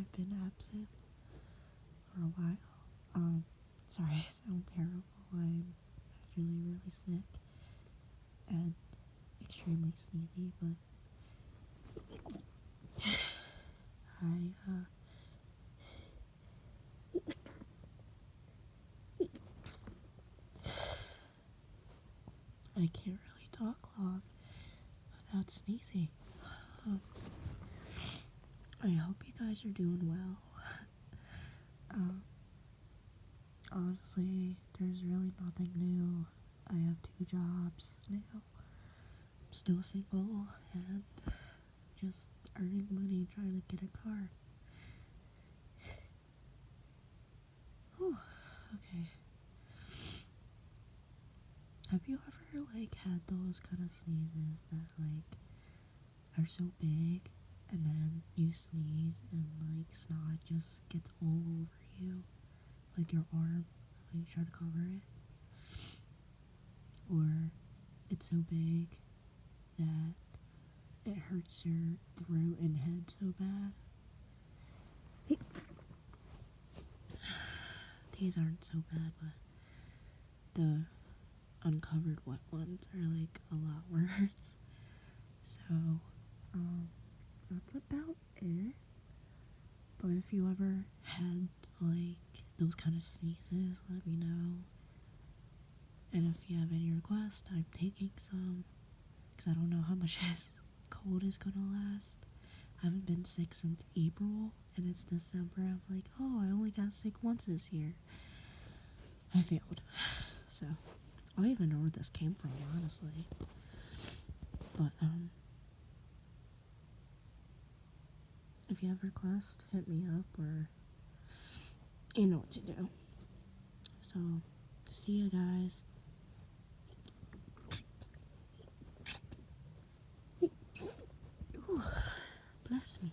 I've been absent for a while. Sorry, I sound terrible. I'm actually really sick and extremely sneezy, but I can't really talk long without sneezing. Um, I hope you guys are doing well. um, Honestly, there's really nothing new. I have 2 jobs now. I'm still single and just earning money trying to get a car. Whew, okay. Have you ever, had those kind of sneezes that, are so big, and then you sneeze, and, snot just gets all over you? Like your arm, when you try to cover it? Or it's so big that it hurts your throat and head so bad? These aren't so bad, but the uncovered wet ones are, a lot worse. So, that's about it. But if you ever had, those kind of sneezes, let me know. And if you have any requests, I'm taking some. Because I don't know how much this cold is gonna last. I haven't been sick since April, and it's December. I'm like, oh, I only got sick once this year. I failed. So, I don't even know where this came from, honestly. But, if you have requests, hit me up, or you know what to do. So, see you guys. Ooh, bless me.